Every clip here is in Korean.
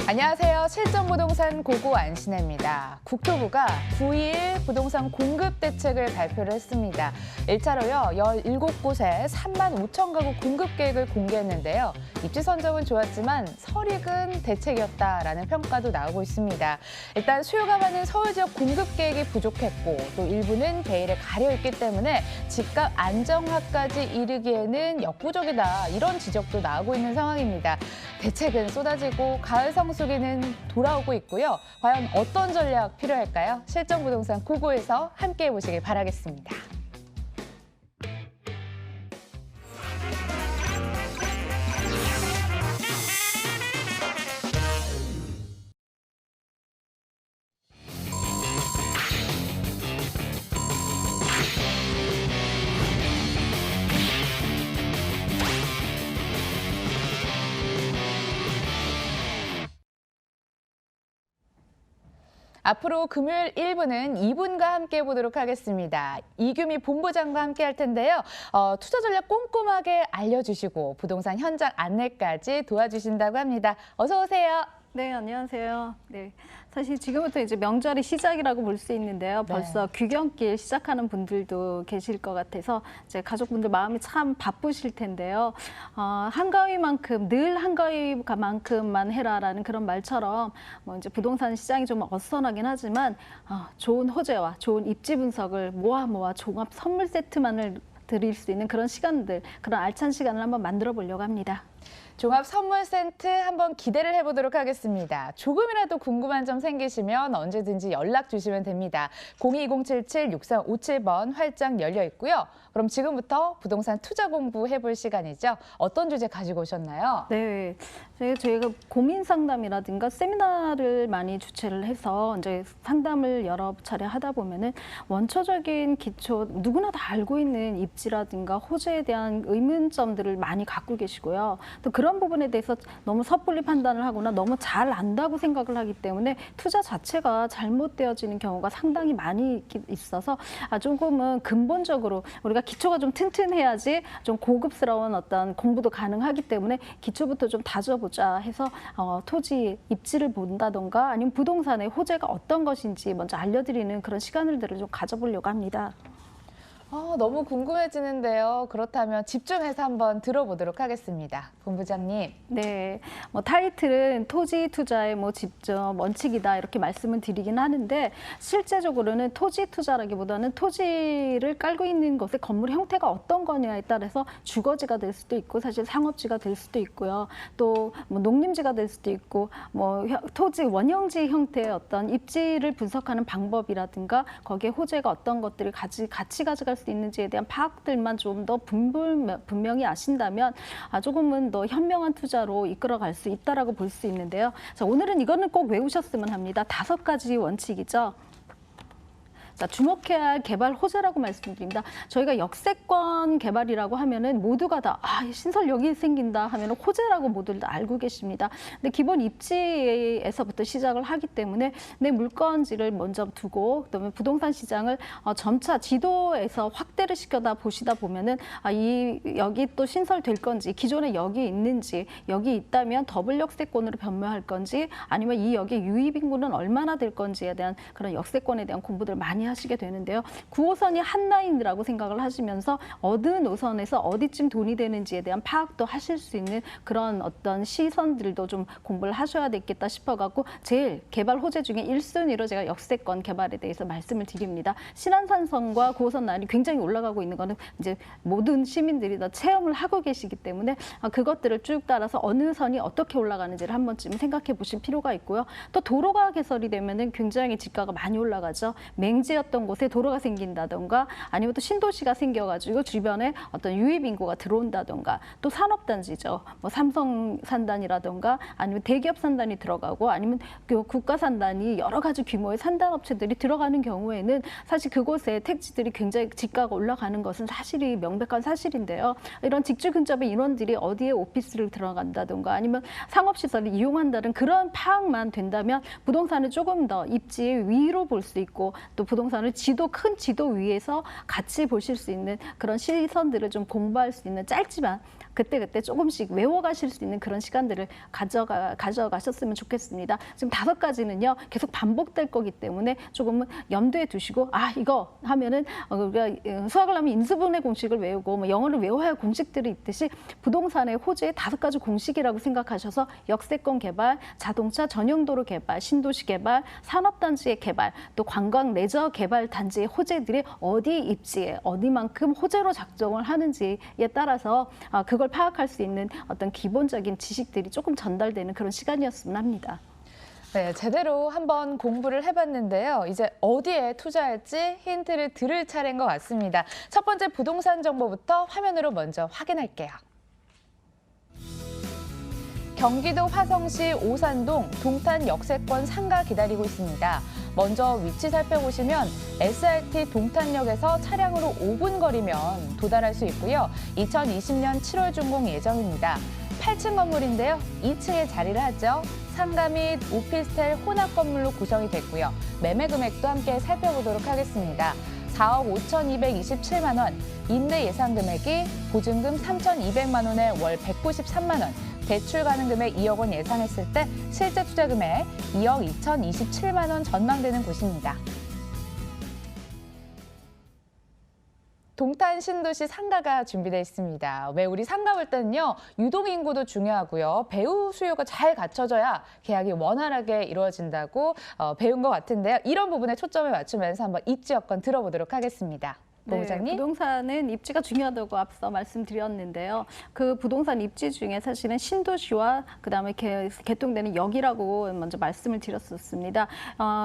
안녕하세요. 실전부동산 고고 안신혜입니다. 국토부가 9일 부동산 공급 대책을 발표를 했습니다. 1차로요. 17곳에 3만 5천 가구 공급 계획을 공개했는데요. 입지 선정은 좋았지만 설익은 대책이었다라는 평가도 나오고 있습니다. 일단 수요가 많은 서울 지역 공급 계획이 부족했고 또 일부는 베일에 가려있기 때문에 집값 안정화까지 이르기에는 역부족이다. 이런 지적도 나오고 있는 상황입니다. 대책은 쏟아지고 가을 성수기는 돌아오고 있고요. 과연 어떤 전략 필요할까요? 실전부동산 고고에서 함께해 보시길 바라겠습니다. 앞으로 금요일 1부는 2분과 함께 해보도록 하겠습니다. 이규미 본부장과 함께 할 텐데요. 투자 전략 꼼꼼하게 알려주시고 부동산 현장 안내까지 도와주신다고 합니다. 어서 오세요. 네, 안녕하세요. 네, 사실 지금부터 이제 명절이 시작이라고 볼 수 있는데요. 벌써 귀경길 시작하는 분들도 계실 것 같아서 이제 가족분들 마음이 참 바쁘실 텐데요. 한가위만큼 늘 한가위만큼만 해라라는 그런 말처럼 뭐 이제 부동산 시장이 좀 어수선하긴 하지만 좋은 호재와 좋은 입지 분석을 모아 종합 선물 세트만을 드릴 수 있는 그런 시간들, 그런 알찬 시간을 한번 만들어 보려고 합니다. 종합 선물 세트 한번 기대를 해보도록 하겠습니다. 조금이라도 궁금한 점 생기시면 언제든지 연락 주시면 됩니다. 02-077-6357번 활짝 열려 있고요. 그럼 지금부터 부동산 투자 공부 해볼 시간이죠. 어떤 주제 가지고 오셨나요? 네, 저희가 고민 상담이라든가 세미나를 많이 주최를 해서 이제 상담을 여러 차례 하다 보면은 원초적인 기초 누구나 다 알고 있는 입지라든가 호재에 대한 의문점들을 많이 갖고 계시고요. 또 그런 부분에 대해서 너무 섣불리 판단을 하거나 너무 잘 안다고 생각을 하기 때문에 투자 자체가 잘못되어지는 경우가 상당히 많이 있어서 조금은 근본적으로 우리가 기초가 좀 튼튼해야지 좀 고급스러운 어떤 공부도 가능하기 때문에 기초부터 좀 다져보자 해서 토지 입지를 본다던가 아니면 부동산의 호재가 어떤 것인지 먼저 알려드리는 그런 시간들을 좀 가져보려고 합니다. 너무 궁금해지는데요. 그렇다면 집중해서 한번 들어보도록 하겠습니다. 본부장님. 네, 타이틀은 토지 투자의 집중 원칙이다 이렇게 말씀을 드리긴 하는데 실제적으로는 토지 투자라기보다는 토지를 깔고 있는 것의 건물 형태가 어떤 거냐에 따라서 주거지가 될 수도 있고 사실 상업지가 될 수도 있고요. 또 농림지가 될 수도 있고 토지 원형지 형태의 어떤 입지를 분석하는 방법이라든가 거기에 호재가 어떤 것들을 같이 가져갈 수 있는지에 대한 파악들만 좀 더 분명히 아신다면 조금은 더 현명한 투자로 이끌어갈 수 있다라고 볼 수 있는데요. 자, 오늘은 이거는 꼭 외우셨으면 합니다. 5가지 원칙이죠. 자, 주목해야 할 개발 호재라고 말씀드립니다. 저희가 역세권 개발이라고 하면은 모두가 다 신설 여기 생긴다 하면은 호재라고 모두 다 알고 계십니다. 근데 기본 입지에서부터 시작을 하기 때문에 내 물건지를 먼저 두고 그다음에 부동산 시장을 점차 지도에서 확대를 시켜다 보시다 보면은 여기 또 신설될 건지 기존에 여기 있는지 여기 있다면 더블 역세권으로 변모할 건지 아니면 이 역의 유입 인구는 얼마나 될 건지에 대한 그런 역세권에 대한 공부들 많이 하시게 되는데요. 9호선이 한 라인이라고 생각을 하시면서 어느 노선에서 어디쯤 돈이 되는지에 대한 파악도 하실 수 있는 그런 어떤 시선들도 좀 공부를 하셔야 되겠다 싶어갖고 제일 개발 호재 중에 1순위로 제가 역세권 개발에 대해서 말씀을 드립니다. 신안산선과 9호선 라인이 굉장히 올라가고 있는 거는 이제 모든 시민들이 다 체험을 하고 계시기 때문에 그것들을 쭉 따라서 어느 선이 어떻게 올라가는지를 한 번쯤 생각해 보실 필요가 있고요. 또 도로가 개설이 되면은 굉장히 지가가 많이 올라가죠. 맹지였던 곳에 도로가 생긴다던가 아니면 또 신도시가 생겨가지고 주변에 어떤 유입 인구가 들어온다던가 또 산업단지죠. 삼성 산단이라던가 아니면 대기업 산단이 들어가고 아니면 국가 산단이 여러 가지 규모의 산단업체들이 들어가는 경우에는 사실 그곳에 택지들이 굉장히 지가가 올라가는 것은 사실이 명백한 사실인데요. 이런 직주 근접의 인원들이 어디에 오피스를 들어간다던가 아니면 상업시설을 이용한다는 그런 파악만 된다면 부동산을 조금 더 입지 위로 볼 수 있고 또 부동산을 큰 지도 위에서 같이 보실 수 있는 그런 시선들을 좀 공부할 수 있는 짧지만 그때그때 조금씩 외워가실 수 있는 그런 시간들을 가져가셨으면 좋겠습니다. 지금 5가지는요, 계속 반복될 거기 때문에 조금은 염두에 두시고, 이거 하면은 우리가 수학을 하면 인수분해 공식을 외우고 뭐 영어를 외워야 할 공식들이 있듯이 부동산의 호재의 5가지 공식이라고 생각하셔서 역세권 개발, 자동차 전용도로 개발, 신도시 개발, 산업단지의 개발, 또 관광 레저 개발 단지의 호재들이 어디 입지에 어디만큼 호재로 작동을 하는지에 따라서 그걸 파악할 수 있는 어떤 기본적인 지식들이 조금 전달되는 그런 시간이었으면 합니다. 네, 제대로 한번 공부를 해봤는데요. 이제 어디에 투자할지 힌트를 들을 차례인 것 같습니다. 첫 번째 부동산 정보부터 화면으로 먼저 확인할게요. 경기도 화성시 오산동 동탄 역세권 상가 기다리고 있습니다. 먼저 위치 살펴보시면 SRT 동탄역에서 차량으로 5분 거리면 도달할 수 있고요. 2020년 7월 준공 예정입니다. 8층 건물인데요. 2층에 자리를 하죠. 상가 및 오피스텔 혼합 건물로 구성이 됐고요. 매매 금액도 함께 살펴보도록 하겠습니다. 4억 5,227만 원, 임대 예상 금액이 보증금 3,200만 원에 월 193만 원, 대출 가능 금액 2억 원 예상했을 때 실제 투자 금액 2억 2,027만 원 전망되는 곳입니다. 동탄 신도시 상가가 준비되어 있습니다. 왜 우리 상가 볼 때는요, 유동인구도 중요하고요. 배우 수요가 잘 갖춰져야 계약이 원활하게 이루어진다고 배운 것 같은데요. 이런 부분에 초점을 맞추면서 한번 입지 여건 들어보도록 하겠습니다. 본부장님. 네, 부동산은 입지가 중요하다고 앞서 말씀드렸는데요. 그 부동산 입지 중에 사실은 신도시와 그다음에 개통되는 역이라고 먼저 말씀을 드렸었습니다.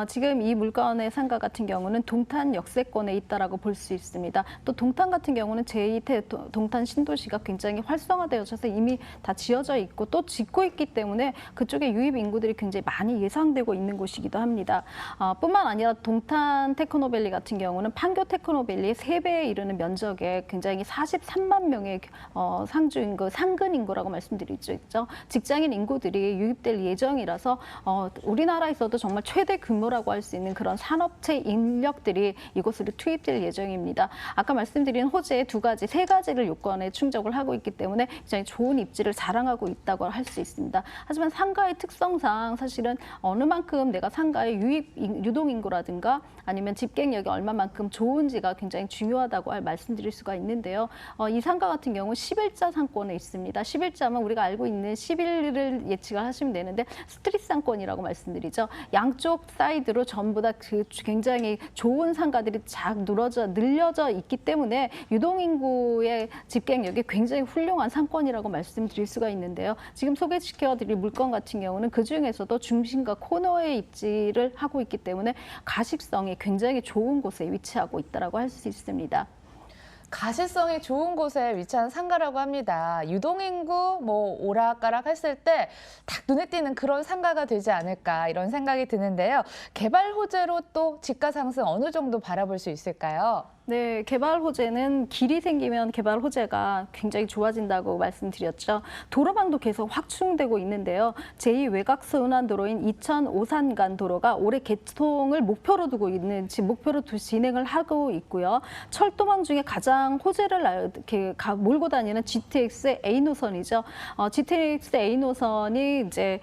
지금 이 물건의 상가 같은 경우는 동탄 역세권에 있다라고 볼 수 있습니다. 또 동탄 같은 경우는 제2태 동탄 신도시가 굉장히 활성화되어져서 이미 다 지어져 있고 또 짓고 있기 때문에 그쪽에 유입 인구들이 굉장히 많이 예상되고 있는 곳이기도 합니다. 뿐만 아니라 동탄 테크노밸리 같은 경우는 판교 테크노밸리의 3배에 이르는 면적에 굉장히 43만 명의 상주인구, 상근 인구라고 말씀드리죠. 직장인 인구들이 유입될 예정이라서 우리나라에서도 정말 최대 규모라고 할 수 있는 그런 산업체 인력들이 이곳으로 투입될 예정입니다. 아까 말씀드린 호재의 2가지, 3가지를 요건에 충족을 하고 있기 때문에 굉장히 좋은 입지를 자랑하고 있다고 할 수 있습니다. 하지만 상가의 특성상 사실은 어느 만큼 내가 상가의 유동 인구라든가 아니면 집객력이 얼마만큼 좋은지가 굉장히 중요하다고 말씀드릴 수가 있는데요. 이 상가 같은 경우 11자 상권에 있습니다. 11자면 우리가 알고 있는 11을 예측을 하시면 되는데 스트릿 상권이라고 말씀드리죠. 양쪽 사이드로 전부 다 그 굉장히 좋은 상가들이 늘려져 있기 때문에 유동인구의 집객력이 굉장히 훌륭한 상권이라고 말씀드릴 수가 있는데요. 지금 소개시켜드릴 물건 같은 경우는 그중에서도 중심과 코너에 입지를 하고 있기 때문에 가식성이 굉장히 좋은 곳에 위치하고 있다고 할 수 있습니다. 가시성이 좋은 곳에 위치한 상가라고 합니다. 유동인구 오락가락 했을 때 딱 눈에 띄는 그런 상가가 되지 않을까 이런 생각이 드는데요. 개발 호재로 또 집가 상승 어느 정도 바라볼 수 있을까요? 네, 개발 호재는 길이 생기면 개발 호재가 굉장히 좋아진다고 말씀드렸죠. 도로망도 계속 확충되고 있는데요. 제2 외곽순환도로인 이천 오산간 도로가 올해 개통을 목표로 두고 진행을 하고 있고요. 철도망 중에 가장 호재를 몰고 다니는 GTX A 노선이죠. GTX A 노선이 이제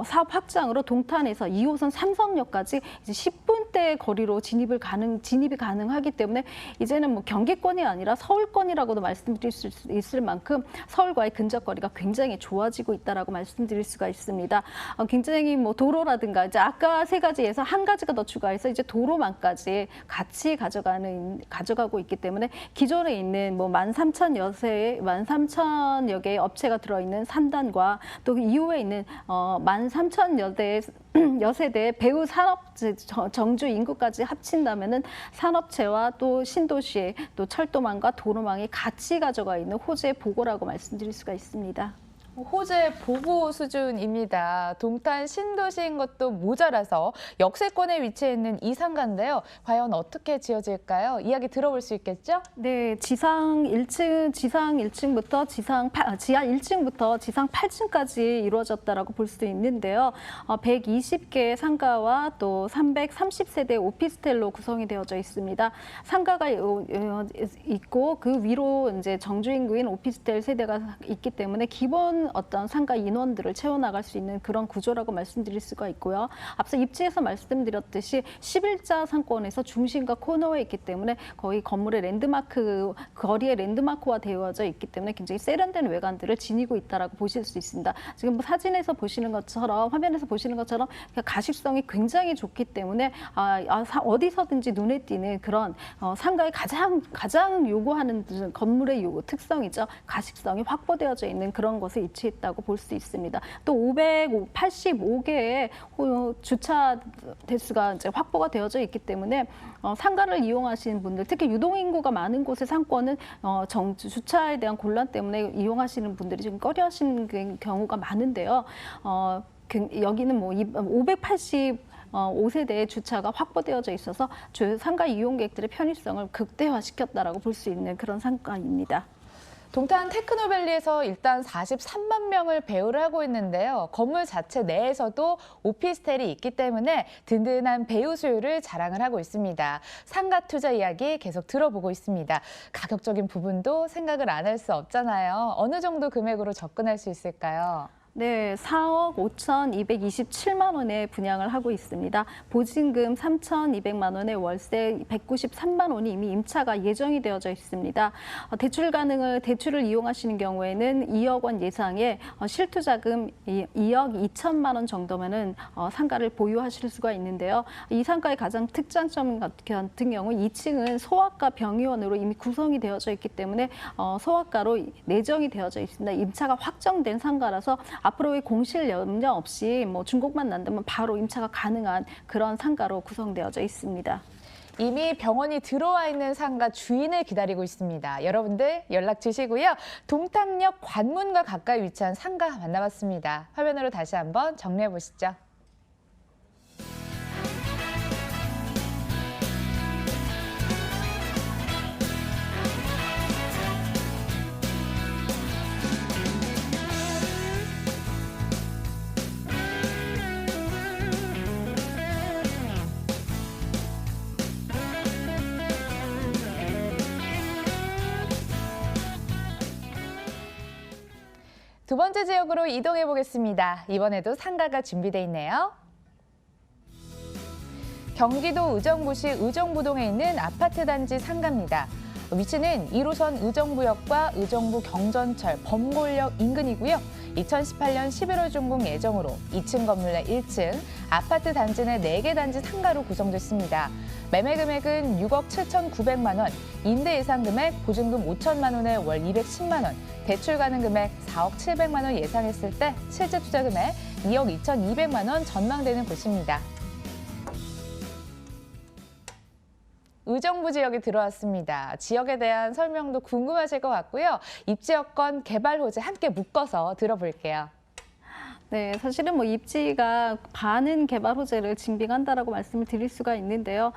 사업 확장으로 동탄에서 2호선 삼성역까지 이제 10분대 거리로 진입이 가능하기 때문에 이제는 경기권이 아니라 서울권이라고도 말씀드릴 수 있을 만큼 서울과의 근접거리가 굉장히 좋아지고 있다라고 말씀드릴 수가 있습니다. 굉장히 도로라든가 이제 아까 3가지에서 한 가지가 더 추가해서 이제 도로망까지 같이 가져가고 있기 때문에 기존에 있는 13,000여 개의 업체가 들어있는 3단과 또 이후에 있는 13,000여 세대의 배후 산업 정주 인구까지 합친다면은 산업체와 또 신도시의 또 철도망과 도로망이 같이 가져가 있는 호재 보고라고 말씀드릴 수가 있습니다. 호재 보고 수준입니다. 동탄 신도시인 것도 모자라서 역세권에 위치해 있는 이 상가인데요. 과연 어떻게 지어질까요? 이야기 들어볼 수 있겠죠? 네, 지상 1층부터 지하 1층부터 지상 8층까지 이루어졌다라고 볼 수 있는데요. 120개의 상가와 또 330세대 오피스텔로 구성이 되어져 있습니다. 상가가 있고 그 위로 이제 정주 인구인 오피스텔 세대가 있기 때문에 기본 어떤 상가 인원들을 채워나갈 수 있는 그런 구조라고 말씀드릴 수가 있고요. 앞서 입지에서 말씀드렸듯이 11자 상권에서 중심과 코너에 있기 때문에 거의 건물의 랜드마크, 거리의 랜드마크화 되어져 있기 때문에 굉장히 세련된 외관들을 지니고 있다라고 보실 수 있습니다. 지금 뭐 사진에서 보시는 것처럼, 화면에서 보시는 것처럼 가식성이 굉장히 좋기 때문에 어디서든지 눈에 띄는 그런 상가의 가장 요구하는 건물의 특성이죠. 가식성이 확보되어져 있는 그런 곳에 위치했다고 볼 수 있습니다. 또 585개의 주차 대수가 이제 확보가 되어져 있기 때문에 상가를 이용하시는 분들, 특히 유동인구가 많은 곳의 상권은 주차에 대한 곤란 때문에 이용하시는 분들이 지금 꺼려하시는 경우가 많은데요. 여기는 뭐 585세대의 주차가 확보되어져 있어서 상가 이용객들의 편의성을 극대화시켰다라고 볼 수 있는 그런 상가입니다. 동탄 테크노밸리에서 일단 43만 명을 배우를 하고 있는데요. 건물 자체 내에서도 오피스텔이 있기 때문에 든든한 배우 수요를 자랑을 하고 있습니다. 상가 투자 이야기 계속 들어보고 있습니다. 가격적인 부분도 생각을 안 할 수 없잖아요. 어느 정도 금액으로 접근할 수 있을까요? 네, 4억 5,227만 원에 분양을 하고 있습니다. 보증금 3,200만 원에 월세 193만 원이 이미 임차가 예정이 되어져 있습니다. 대출을 이용하시는 경우에는 2억 원 예상의 실투자금 2억 2천만 원 정도면은 상가를 보유하실 수가 있는데요. 이 상가의 가장 특장점 같은 경우 2층은 소아과 병의원으로 이미 구성이 되어져 있기 때문에 소아과로 내정이 되어져 있습니다. 임차가 확정된 상가라서 앞으로의 공실 염려 없이 뭐 준공만 난다면 바로 임차가 가능한 그런 상가로 구성되어져 있습니다. 이미 병원이 들어와 있는 상가 주인을 기다리고 있습니다. 여러분들 연락 주시고요. 동탄역 관문과 가까이 위치한 상가 만나봤습니다. 화면으로 다시 한번 정리해 보시죠. 두 번째 지역으로 이동해 보겠습니다. 이번에도 상가가 준비돼 있네요. 경기도 의정부시 의정부동에 있는 아파트 단지 상가입니다. 위치는 1호선 의정부역과 의정부 경전철 범골역 인근이고요. 2018년 11월 준공 예정으로 2층 건물 내 1층, 아파트 단지 내 4개 단지 상가로 구성됐습니다. 매매 금액은 6억 7,900만 원, 임대 예상 금액 보증금 5천만 원에 월 210만 원, 대출 가능 금액 4억 700만 원 예상했을 때 실제 투자 금액 2억 2,200만 원 전망되는 곳입니다. 의정부 지역에 들어왔습니다. 지역에 대한 설명도 궁금하실 것 같고요. 입지 여건, 개발 호재 함께 묶어서 들어볼게요. 네, 사실은 뭐 입지가 많은 개발 호재를 징빙한다라고 말씀을 드릴 수가 있는데요.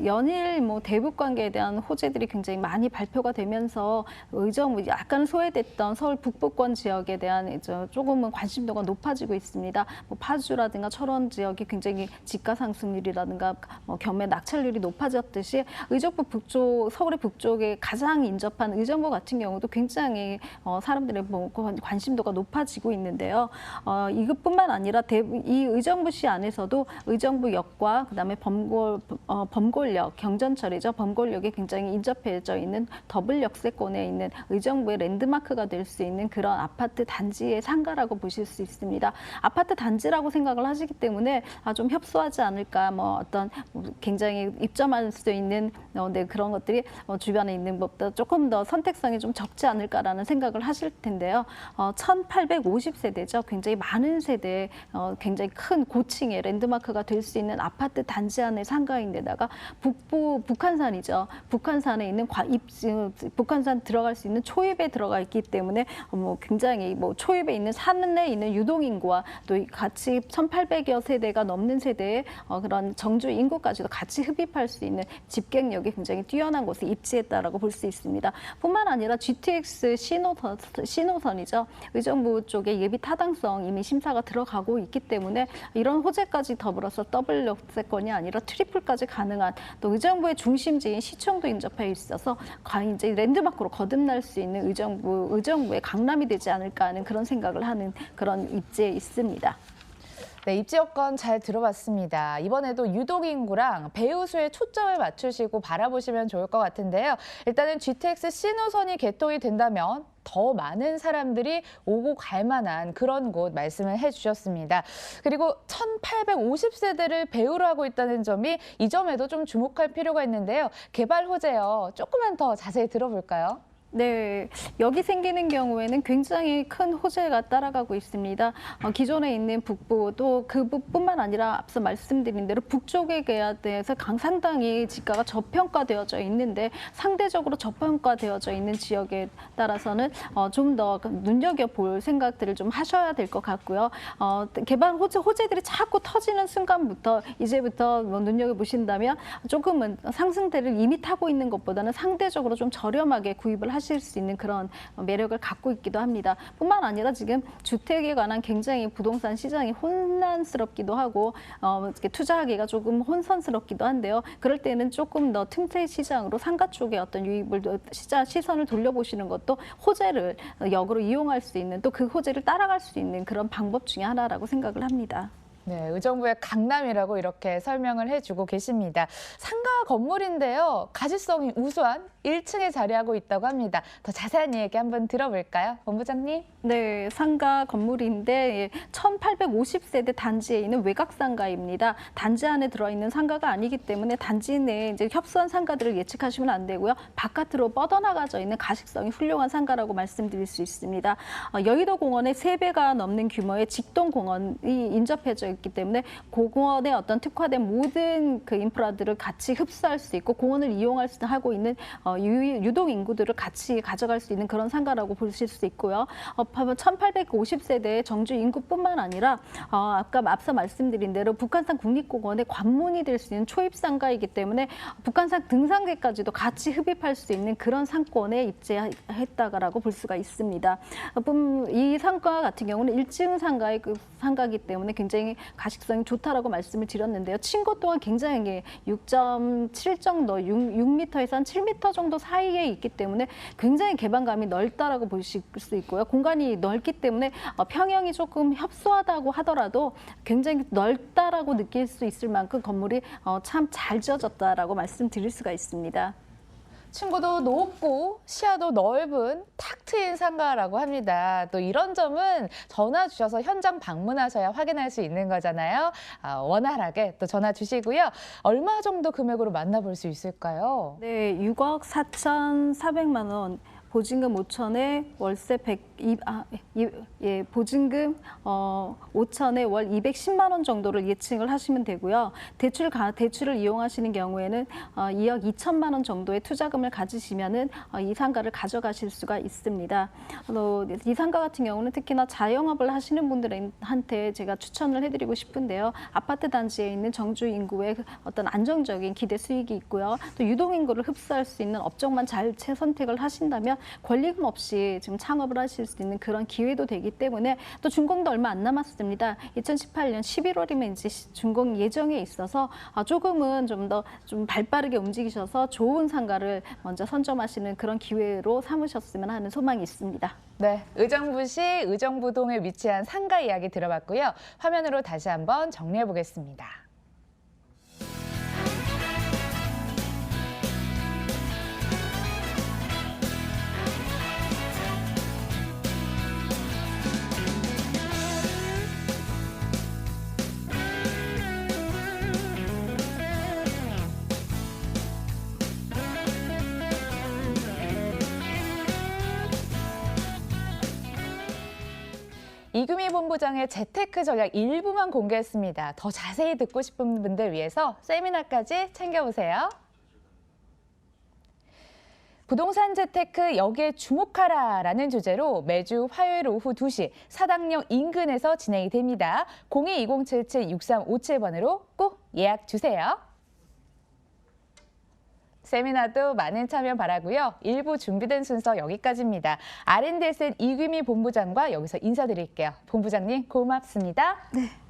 연일 뭐 대북 관계에 대한 호재들이 굉장히 많이 발표가 되면서 의정 약간 소외됐던 서울 북부권 지역에 대한 이제 조금은 관심도가 높아지고 있습니다. 뭐 파주라든가 철원 지역이 굉장히 지가 상승률이라든가 경매 낙찰률이 높아졌듯이 의정부 북쪽, 서울의 북쪽에 가장 인접한 의정부 같은 경우도 굉장히 사람들의 뭐 관심도가 높아지고 있는데요. 이것뿐만 아니라 이 의정부시 안에서도 의정부역과 그다음에 범골역, 경전철이죠. 범골역에 굉장히 인접해져 있는 더블 역세권에 있는 의정부의 랜드마크가 될 수 있는 그런 아파트 단지의 상가라고 보실 수 있습니다. 아파트 단지라고 생각을 하시기 때문에 좀 협소하지 않을까, 뭐 어떤 굉장히 입점할 수 있는 그런 것들이 주변에 있는 것보다 조금 더 선택성이 좀 적지 않을까라는 생각을 하실 텐데요. 1,850세대죠. 굉장히 굉장히 많은 세대, 굉장히 큰 고층의 랜드마크가 될 수 있는 아파트 단지 안의 상가인데다가 북한산이죠. 북한산에 있는 북한산 들어갈 수 있는 초입에 들어가 있기 때문에 굉장히 초입에 있는 산에 있는 유동인구와 또 같이 1,800여 세대가 넘는 세대의 그런 정주 인구까지도 같이 흡입할 수 있는 집객력이 굉장히 뛰어난 곳에 입지했다라고 볼 수 있습니다. 뿐만 아니라 GTX 신호선이죠. 의정부 쪽에 예비 타당성 이미 심사가 들어가고 있기 때문에 이런 호재까지 더불어서 더블 역세권이 아니라 트리플까지 가능한 또 의정부의 중심지인 시청도 인접해 있어서 이제 랜드마크로 거듭날 수 있는 의정부의 강남이 되지 않을까 하는 그런 생각을 하는 그런 입지에 있습니다. 네, 입지 여건 잘 들어봤습니다. 이번에도 유동인구랑 배우수에 초점을 맞추시고 바라보시면 좋을 것 같은데요. 일단은 GTX 신호선이 개통이 된다면 더 많은 사람들이 오고 갈 만한 그런 곳 말씀을 해주셨습니다. 그리고 1,850세대를 배우로 하고 있다는 점이 이 점에도 좀 주목할 필요가 있는데요. 개발 호재요. 조금만 더 자세히 들어볼까요? 네, 여기 생기는 경우에는 굉장히 큰 호재가 따라가고 있습니다. 기존에 있는 북부 또 그뿐만 아니라 앞서 말씀드린 대로 북쪽에 대해서 상당히 지가가 저평가되어져 있는데 상대적으로 저평가되어져 있는 지역에 따라서는 좀 더 눈여겨볼 생각들을 좀 하셔야 될 것 같고요. 개발 호재들이 자꾸 터지는 순간부터 이제부터 눈여겨보신다면 조금은 상승세를 이미 타고 있는 것보다는 상대적으로 좀 저렴하게 구입을 하실 수 있는 그런 매력을 갖고 있기도 합니다. 뿐만 아니라 지금 주택에 관한 굉장히 부동산 시장이 혼란스럽기도 하고 투자하기가 조금 혼선스럽기도 한데요. 그럴 때는 조금 더 틈새 시장으로 상가 쪽에 어떤 유입을 시선을 돌려보시는 것도 호재를 역으로 이용할 수 있는 또 그 호재를 따라갈 수 있는 그런 방법 중에 하나라고 생각을 합니다. 네, 의정부의 강남이라고 이렇게 설명을 해주고 계십니다. 상가 건물인데요. 가시성이 우수한 1층에 자리하고 있다고 합니다. 더 자세한 얘기 한번 들어볼까요? 본부장님. 네, 상가 건물인데 1,850세대 단지에 있는 외곽상가입니다. 단지 안에 들어있는 상가가 아니기 때문에 단지 내에 이제 협소한 상가들을 예측하시면 안 되고요. 바깥으로 뻗어나가져 있는 가식성이 훌륭한 상가라고 말씀드릴 수 있습니다. 여의도 공원의 3배가 넘는 규모의 직동공원이 인접해져 있기 때문에 공원의 어떤 특화된 모든 그 인프라들을 같이 흡수할 수 있고 공원을 이용할 수 하고 있는 유동 인구들을 같이 가져갈 수 있는 그런 상가라고 보실 수 있고요. 1,850세대의 정주 인구뿐만 아니라 아까 앞서 말씀드린 대로 북한산 국립공원의 관문이 될 수 있는 초입 상가이기 때문에 북한산 등산객까지도 같이 흡입할 수 있는 그런 상권에 입지했다라고 볼 수가 있습니다. 이 상가 같은 경우는 1층 상가이기 때문에 굉장히 가식성이 좋다라고 말씀을 드렸는데요. 층고 또한 굉장히 6.7 정도, 6m에서 한 7m 정도 사이에 있기 때문에 굉장히 개방감이 넓다라고 보실 수 있고요. 공간이 넓기 때문에 평형이 조금 협소하다고 하더라도 굉장히 넓다라고 느낄 수 있을 만큼 건물이 참 잘 지어졌다라고 말씀드릴 수가 있습니다. 층고도 높고 시야도 넓은 탁 트인 상가라고 합니다. 또 이런 점은 전화 주셔서 현장 방문하셔야 확인할 수 있는 거잖아요. 원활하게 또 전화 주시고요. 얼마 정도 금액으로 만나볼 수 있을까요? 네, 6억 4,400만 원. 보증금 5천에 월세 보증금 5천에 월 210만 원 정도를 예측을 하시면 되고요. 대출을 이용하시는 경우에는 2억 2천만 원 정도의 투자금을 가지시면은 이 상가를 가져가실 수가 있습니다. 이 상가 같은 경우는 특히나 자영업을 하시는 분들한테 제가 추천을 해드리고 싶은데요. 아파트 단지에 있는 정주 인구의 어떤 안정적인 기대 수익이 있고요. 또 유동 인구를 흡수할 수 있는 업종만 잘 선택을 하신다면 권리금 없이 지금 창업을 하실 수 있는 그런 기회도 되기 때문에 또 준공도 얼마 안 남았습니다. 2018년 11월이면 이제 준공 예정에 있어서 조금은 좀 더 발빠르게 움직이셔서 좋은 상가를 먼저 선점하시는 그런 기회로 삼으셨으면 하는 소망이 있습니다. 네, 의정부시 의정부동에 위치한 상가 이야기 들어봤고요. 화면으로 다시 한번 정리해 보겠습니다. 이규미 본부장의 재테크 전략 일부만 공개했습니다. 더 자세히 듣고 싶은 분들 위해서 세미나까지 챙겨보세요. 부동산 재테크 여기에 주목하라라는 주제로 매주 화요일 오후 2시 사당역 인근에서 진행이 됩니다. 02-2077-6357번으로 꼭 예약 주세요. 세미나도 많은 참여 바라고요. 1부 준비된 순서 여기까지입니다. R&SN 이규미 본부장과 여기서 인사드릴게요. 본부장님 고맙습니다. 네.